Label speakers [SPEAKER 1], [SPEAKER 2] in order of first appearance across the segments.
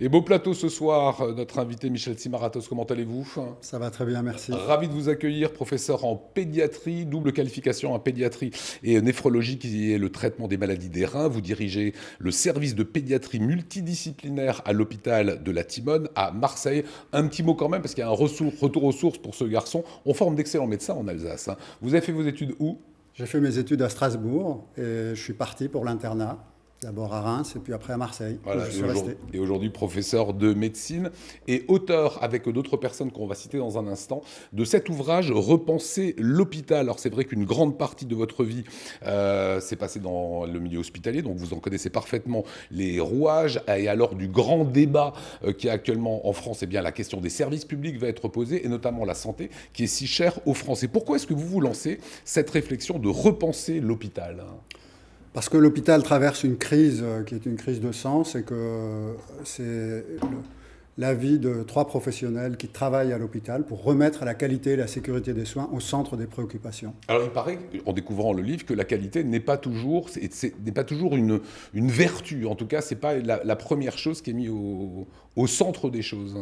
[SPEAKER 1] Et beau plateau ce soir, notre invité Michel Tsimaratos, comment allez-vous?
[SPEAKER 2] Ça va très bien, merci.
[SPEAKER 1] Ravi de vous accueillir, professeur en pédiatrie, double qualification en pédiatrie et néphrologie qui est le traitement des maladies des reins. Vous dirigez le service de pédiatrie multidisciplinaire à l'hôpital de la Timone à Marseille. Un petit mot quand même parce qu'il y a un retour aux sources pour ce garçon. On forme d'excellents médecins en Alsace. Vous avez fait vos études où?
[SPEAKER 2] J'ai fait mes études à Strasbourg et je suis parti pour l'internat. D'abord à Reims et puis après à Marseille.
[SPEAKER 1] Voilà,
[SPEAKER 2] Je suis resté.
[SPEAKER 1] et aujourd'hui professeur de médecine et auteur avec d'autres personnes qu'on va citer dans un instant de cet ouvrage Repenser l'hôpital. Alors c'est vrai qu'une grande partie de votre vie s'est passée dans le milieu hospitalier, donc vous en connaissez parfaitement les rouages. Et alors du grand débat qui est actuellement en France, eh bien la question des services publics va être posée et notamment la santé qui est si chère aux Français. Pourquoi est-ce que vous vous lancez cette réflexion de repenser l'hôpital ?
[SPEAKER 2] Parce que l'hôpital traverse une crise qui est une crise de sens et que c'est l'avis de 3 professionnels qui travaillent à l'hôpital pour remettre la qualité et la sécurité des soins au centre des préoccupations.
[SPEAKER 1] Alors il paraît, en découvrant le livre, que la qualité n'est pas toujours, n'est pas toujours une vertu. En tout cas, ce n'est pas la première chose qui est mise au centre des choses.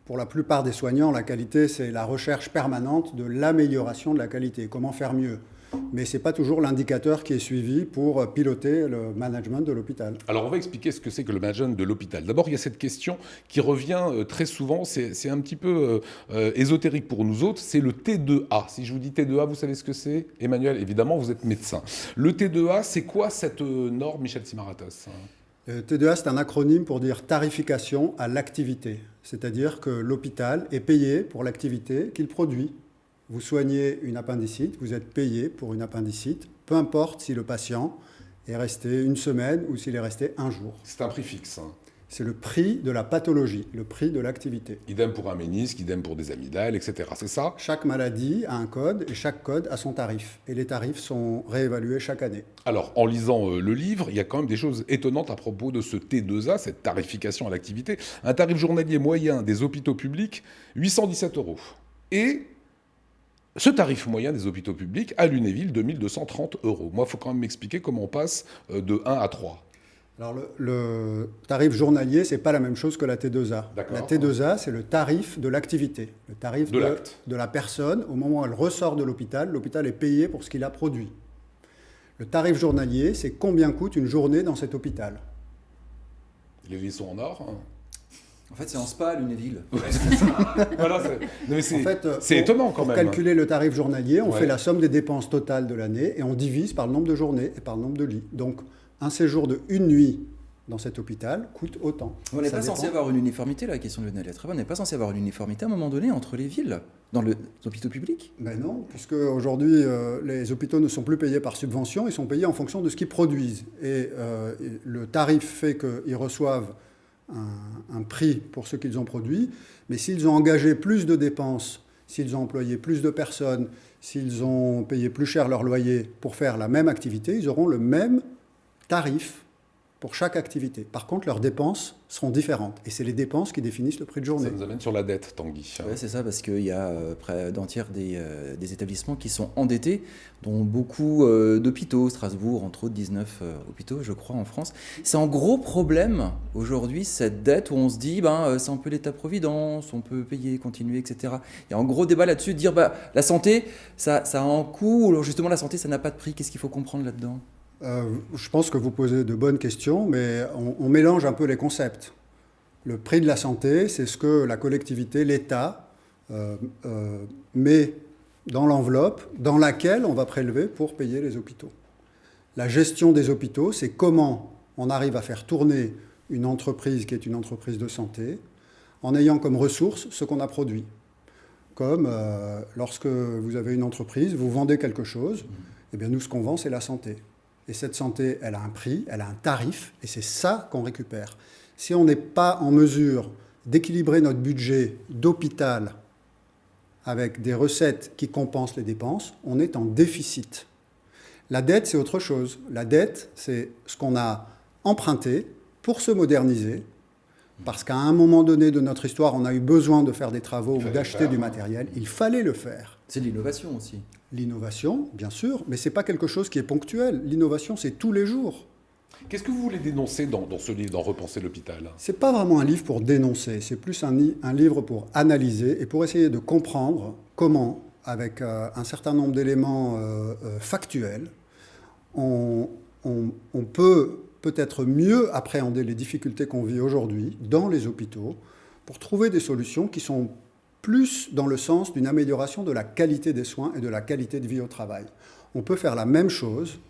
[SPEAKER 2] Pour la plupart des soignants, la qualité, c'est la recherche permanente de l'amélioration de la qualité. Comment faire mieux ? Mais ce n'est pas toujours l'indicateur qui est suivi pour piloter le management de l'hôpital.
[SPEAKER 1] Alors on va expliquer ce que c'est que le management de l'hôpital. D'abord, il y a cette question qui revient très souvent, c'est un petit peu ésotérique pour nous autres, c'est le T2A. Si je vous dis T2A, vous savez ce que c'est? Emmanuel, évidemment, vous êtes médecin. Le T2A, c'est quoi cette norme, Michel Tsimaratos?
[SPEAKER 2] T2A, c'est un acronyme pour dire tarification à l'activité. C'est-à-dire que l'hôpital est payé pour l'activité qu'il produit. Vous soignez une appendicite, vous êtes payé pour une appendicite, peu importe si le patient est resté une semaine ou s'il est resté un jour.
[SPEAKER 1] C'est un prix fixe.
[SPEAKER 2] C'est le prix de la pathologie, le prix de l'activité.
[SPEAKER 1] Idem pour un ménisque, idem pour des amygdales, etc. C'est ça?
[SPEAKER 2] Chaque maladie a un code et chaque code a son tarif. Et les tarifs sont réévalués chaque année.
[SPEAKER 1] Alors, en lisant le livre, il y a quand même des choses étonnantes à propos de ce T2A, cette tarification à l'activité. Un tarif journalier moyen des hôpitaux publics, 817 €. Et ce tarif moyen des hôpitaux publics à Lunéville, 2230 €. Moi, il faut quand même m'expliquer comment on passe de 1 à 3.
[SPEAKER 2] Alors, le tarif journalier, ce n'est pas la même chose que la T2A.
[SPEAKER 1] D'accord.
[SPEAKER 2] La T2A, c'est le tarif de l'activité, le tarif
[SPEAKER 1] De l'acte.
[SPEAKER 2] de la personne. Au moment où elle ressort de l'hôpital est payé pour ce qu'il a produit. Le tarif journalier, c'est combien coûte une journée dans cet hôpital.
[SPEAKER 1] Les lits sont en or.
[SPEAKER 3] En fait, c'est en spa à Lunéville.
[SPEAKER 1] Voilà, c'est
[SPEAKER 2] pour-
[SPEAKER 1] étonnant quand
[SPEAKER 2] Pour
[SPEAKER 1] même.
[SPEAKER 2] calculer le tarif journalier, on
[SPEAKER 1] Ouais.
[SPEAKER 2] fait la somme des dépenses totales de l'année et on divise par le nombre de journées et par le nombre de lits. Donc, un séjour de une nuit dans cet hôpital coûte autant.
[SPEAKER 3] On n'est
[SPEAKER 2] Ça
[SPEAKER 3] pas
[SPEAKER 2] dépend.
[SPEAKER 3] censé avoir une uniformité, la question de Lionel est très bonne. On n'est pas censé avoir une uniformité à un moment donné entre les villes, dans les hôpitaux publics.
[SPEAKER 2] Ben non, puisque aujourd'hui, les hôpitaux ne sont plus payés par subvention, ils sont payés en fonction de ce qu'ils produisent. Et le tarif fait qu'ils reçoivent un prix pour ce qu'ils ont produit, mais s'ils ont engagé plus de dépenses, s'ils ont employé plus de personnes, s'ils ont payé plus cher leur loyer pour faire la même activité, ils auront le même tarif pour chaque activité. Par contre, leurs dépenses seront différentes. Et c'est les dépenses qui définissent le prix de journée.
[SPEAKER 1] Ça nous amène sur la dette, Tanguy.
[SPEAKER 3] Oui, c'est ça, parce qu'il y a près d'un tiers des établissements qui sont endettés, dont beaucoup d'hôpitaux, Strasbourg, entre autres 19 hôpitaux, je crois, en France. C'est un gros problème aujourd'hui, cette dette, où on se dit, c'est un peu l'État-providence, on peut payer, continuer, etc. Il y a un gros débat là-dessus, de dire, la santé, ça a un coût, ou alors justement, la santé, ça n'a pas de prix. Qu'est-ce qu'il faut comprendre là-dedans ?
[SPEAKER 2] Je pense que vous posez de bonnes questions, mais on mélange un peu les concepts. Le prix de la santé, c'est ce que la collectivité, l'État, met dans l'enveloppe dans laquelle on va prélever pour payer les hôpitaux. La gestion des hôpitaux, c'est comment on arrive à faire tourner une entreprise qui est une entreprise de santé en ayant comme ressource ce qu'on a produit. Comme lorsque vous avez une entreprise, vous vendez quelque chose, eh bien nous, ce qu'on vend, c'est la santé. Et cette santé, elle a un prix, elle a un tarif, et c'est ça qu'on récupère. Si on n'est pas en mesure d'équilibrer notre budget d'hôpital avec des recettes qui compensent les dépenses, on est en déficit. La dette, c'est autre chose. La dette, c'est ce qu'on a emprunté pour se moderniser, parce qu'à un moment donné de notre histoire, on a eu besoin de faire des travaux ou d'acheter du matériel. Il fallait le faire.
[SPEAKER 3] C'est de l'innovation aussi.
[SPEAKER 2] L'innovation, bien sûr, mais ce n'est pas quelque chose qui est ponctuel. L'innovation, c'est tous les jours.
[SPEAKER 1] Qu'est-ce que vous voulez dénoncer dans ce livre, dans Repenser l'hôpital?
[SPEAKER 2] C'est pas vraiment un livre pour dénoncer, c'est plus un livre pour analyser et pour essayer de comprendre comment, avec un certain nombre d'éléments factuels, on peut peut-être mieux appréhender les difficultés qu'on vit aujourd'hui dans les hôpitaux pour trouver des solutions qui sont plus dans le sens d'une amélioration de la qualité des soins et de la qualité de vie au travail. On peut faire la même chose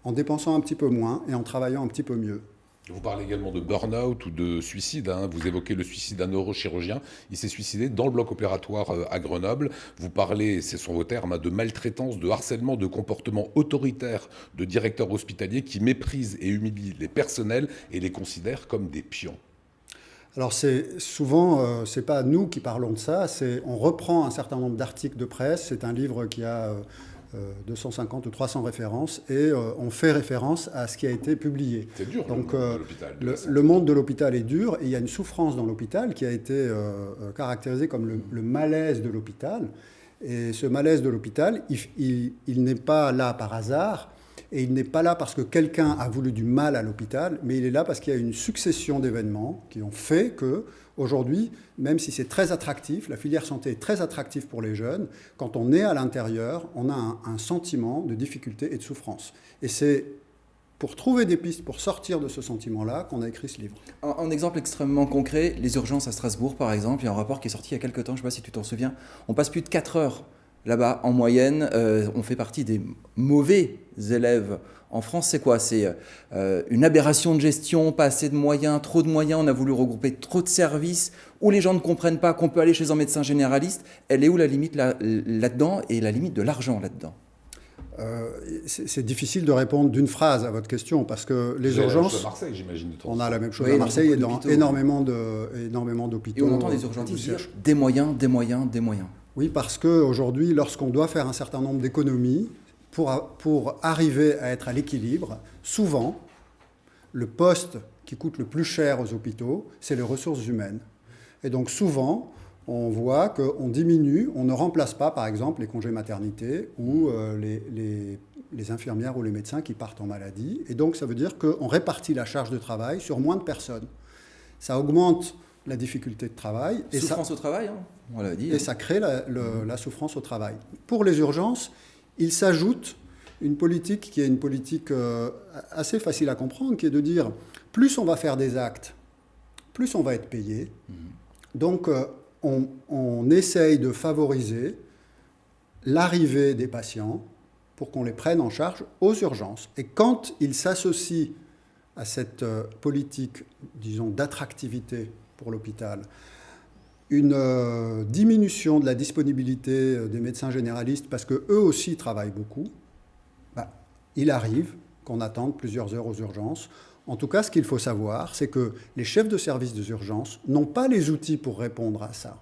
[SPEAKER 2] en dépensant un petit peu moins et en travaillant un petit peu mieux.
[SPEAKER 1] Vous parlez également de burn-out ou de suicide. Vous évoquez le suicide d'un neurochirurgien. Il s'est suicidé dans le bloc opératoire à Grenoble. Vous parlez, ce sont vos termes, de maltraitance, de harcèlement, de comportement autoritaire de directeurs hospitaliers qui méprisent et humilient les personnels et les considèrent comme des pions.
[SPEAKER 2] Alors c'est souvent, c'est pas nous qui parlons de ça, on reprend un certain nombre d'articles de presse, c'est un livre qui a 250 ou 300 références et on fait référence à ce qui a été publié.
[SPEAKER 1] C'est dur.
[SPEAKER 2] Donc
[SPEAKER 1] le monde de l'hôpital.
[SPEAKER 2] le monde de l'hôpital est dur et il y a une souffrance dans l'hôpital qui a été caractérisée comme le malaise de l'hôpital. Et ce malaise de l'hôpital, il n'est pas là par hasard. Et il n'est pas là parce que quelqu'un a voulu du mal à l'hôpital, mais il est là parce qu'il y a une succession d'événements qui ont fait que, aujourd'hui, même si c'est très attractif, la filière santé est très attractive pour les jeunes, quand on est à l'intérieur, on a un sentiment de difficulté et de souffrance. Et c'est pour trouver des pistes pour sortir de ce sentiment-là qu'on a écrit ce livre.
[SPEAKER 3] Un exemple extrêmement concret, les urgences à Strasbourg, par exemple, il y a un rapport qui est sorti il y a quelques temps, je ne sais pas si tu t'en souviens, on passe plus de 4 heures. Là-bas, en moyenne, on fait partie des mauvais élèves. En France, c'est quoi? C'est une aberration de gestion, pas assez de moyens, trop de moyens, on a voulu regrouper trop de services, où les gens ne comprennent pas qu'on peut aller chez un médecin généraliste. Elle est où la limite là-dedans et la limite de l'argent là-dedans?
[SPEAKER 2] C'est difficile de répondre d'une phrase à votre question parce que les urgences.
[SPEAKER 1] À Marseille, j'imagine.
[SPEAKER 2] On a la même chose
[SPEAKER 3] oui,
[SPEAKER 2] à Marseille et dans énormément
[SPEAKER 3] Et
[SPEAKER 2] d'hôpitaux.
[SPEAKER 3] on entend des urgentistes dire des moyens, des moyens, des moyens.
[SPEAKER 2] Oui, parce qu'aujourd'hui, lorsqu'on doit faire un certain nombre d'économies pour arriver à être à l'équilibre, souvent, le poste qui coûte le plus cher aux hôpitaux, c'est les ressources humaines. Et donc souvent, on voit qu'on diminue, on ne remplace pas, par exemple, les congés maternité ou les infirmières ou les médecins qui partent en maladie. Et donc, ça veut dire qu'on répartit la charge de travail sur moins de personnes. Ça augmente la difficulté de travail.
[SPEAKER 3] Souffrance au travail, hein, on l'a dit.
[SPEAKER 2] Et ça crée la souffrance au travail. Pour les urgences, il s'ajoute une politique qui est une politique assez facile à comprendre, qui est de dire, plus on va faire des actes, plus on va être payé. Donc, on essaye de favoriser l'arrivée des patients pour qu'on les prenne en charge aux urgences. Et quand ils s'associent à cette politique, disons, d'attractivité pour l'hôpital, une diminution de la disponibilité des médecins généralistes, parce qu'eux aussi travaillent beaucoup, il arrive qu'on attende plusieurs heures aux urgences. En tout cas, ce qu'il faut savoir, c'est que les chefs de service des urgences n'ont pas les outils pour répondre à ça.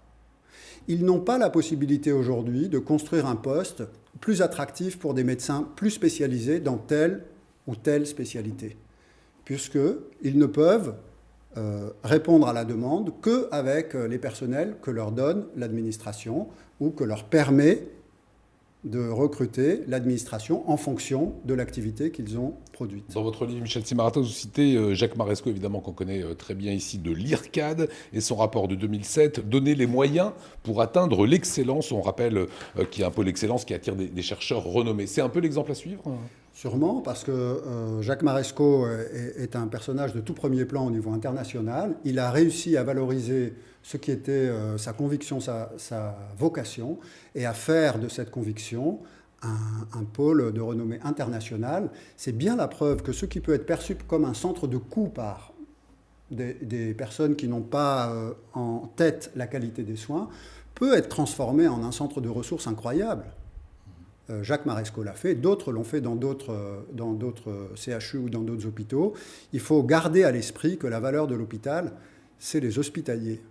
[SPEAKER 2] Ils n'ont pas la possibilité aujourd'hui de construire un poste plus attractif pour des médecins plus spécialisés dans telle ou telle spécialité, puisqu'ils ne peuvent répondre à la demande qu'avec les personnels que leur donne l'administration ou que leur permet de recruter l'administration en fonction de l'activité qu'ils ont produite.
[SPEAKER 1] Dans votre livre, Michel Simarata, vous citez Jacques Marescot, évidemment, qu'on connaît très bien ici, de l'IRCAD, et son rapport de 2007, donner les moyens pour atteindre l'excellence. On rappelle qu'il y a un pôle excellence qui attire des chercheurs renommés. C'est un peu l'exemple à suivre?
[SPEAKER 2] Sûrement, parce que Jacques Marescot est un personnage de tout premier plan au niveau international. Il a réussi à valoriser ce qui était sa conviction, sa vocation, et à faire de cette conviction un pôle de renommée internationale. C'est bien la preuve que ce qui peut être perçu comme un centre de coût par des personnes qui n'ont pas en tête la qualité des soins peut être transformé en un centre de ressources incroyable. Jacques Marescot l'a fait, d'autres l'ont fait dans d'autres CHU ou dans d'autres hôpitaux. Il faut garder à l'esprit que la valeur de l'hôpital, c'est les hospitaliers.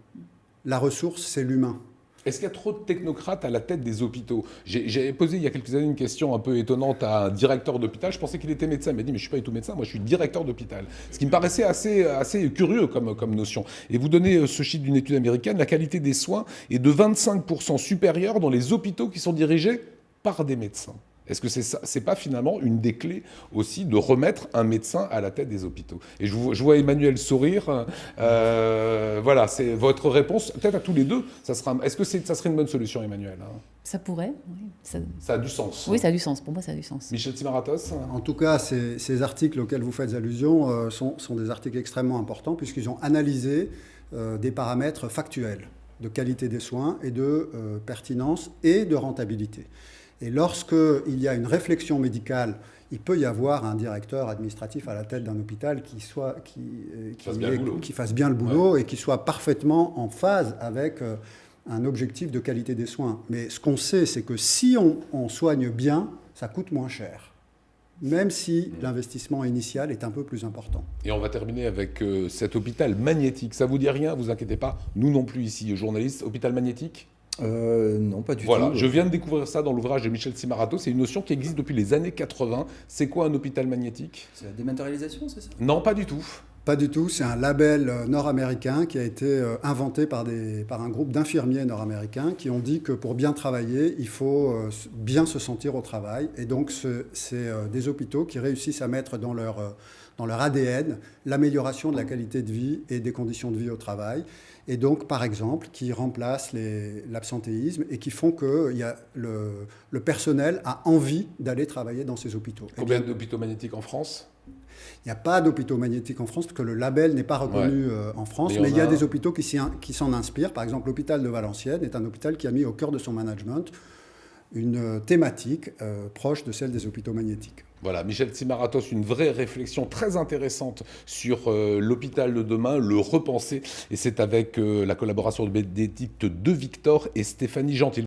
[SPEAKER 2] La ressource, c'est l'humain.
[SPEAKER 1] Est-ce qu'il y a trop de technocrates à la tête des hôpitaux? J'ai posé il y a quelques années une question un peu étonnante à un directeur d'hôpital. Je pensais qu'il était médecin. Il m'a dit, mais je ne suis pas du tout médecin, moi je suis directeur d'hôpital. Ce qui me paraissait assez curieux comme notion. Et vous donnez ce chiffre d'une étude américaine, la qualité des soins est de 25% supérieure dans les hôpitaux qui sont dirigés par des médecins. Est-ce que c'est pas finalement une des clés aussi de remettre un médecin à la tête des hôpitaux? Et je vois Emmanuel sourire. Voilà, c'est votre réponse, peut-être à tous les deux. Est-ce que ça serait une bonne solution, Emmanuel?
[SPEAKER 4] Ça pourrait, oui.
[SPEAKER 1] Ça a du sens.
[SPEAKER 4] Oui, ça a du sens. Pour moi, ça a du sens.
[SPEAKER 1] Michel Timaratos?
[SPEAKER 2] En tout cas, ces articles auxquels vous faites allusion sont des articles extrêmement importants puisqu'ils ont analysé des paramètres factuels de qualité des soins et de pertinence et de rentabilité. Et lorsqu'il y a une réflexion médicale, il peut y avoir un directeur administratif à la tête d'un hôpital qui fasse bien le boulot et qui soit parfaitement en phase avec un objectif de qualité des soins. Mais ce qu'on sait, c'est que si on soigne bien, ça coûte moins cher, même si l'investissement initial est un peu plus important.
[SPEAKER 1] Et on va terminer avec cet hôpital magnétique. Ça vous dit rien? Vous inquiétez pas, nous non plus ici, journalistes. Hôpital magnétique?
[SPEAKER 3] Non, pas du tout.
[SPEAKER 1] Voilà, je viens de découvrir ça dans l'ouvrage de Michel Timaratos. C'est une notion qui existe depuis les années 80. C'est quoi un hôpital magnétique?
[SPEAKER 3] C'est la dématérialisation, c'est ça?
[SPEAKER 1] Non, pas du tout.
[SPEAKER 2] Pas du tout, c'est un label nord-américain qui a été inventé par un groupe d'infirmiers nord-américains qui ont dit que pour bien travailler, il faut bien se sentir au travail. Et donc, c'est des hôpitaux qui réussissent à mettre dans leur ADN l'amélioration de la qualité de vie et des conditions de vie au travail. Et donc, par exemple, qui remplacent l'absentéisme et qui font que le personnel a envie d'aller travailler dans ces hôpitaux.
[SPEAKER 1] Combien d'hôpitaux magnétiques en France?
[SPEAKER 2] Il n'y a pas d'hôpitaux magnétiques en France parce que le label n'est pas reconnu en France, mais il y a des hôpitaux qui s'en inspirent. Par exemple, l'hôpital de Valenciennes est un hôpital qui a mis au cœur de son management une thématique proche de celle des hôpitaux magnétiques.
[SPEAKER 1] Voilà, Michel Timaratos, une vraie réflexion très intéressante sur l'hôpital de demain, le repenser. Et c'est avec la collaboration de Bénédicte de Victor et Stéphanie Gentil.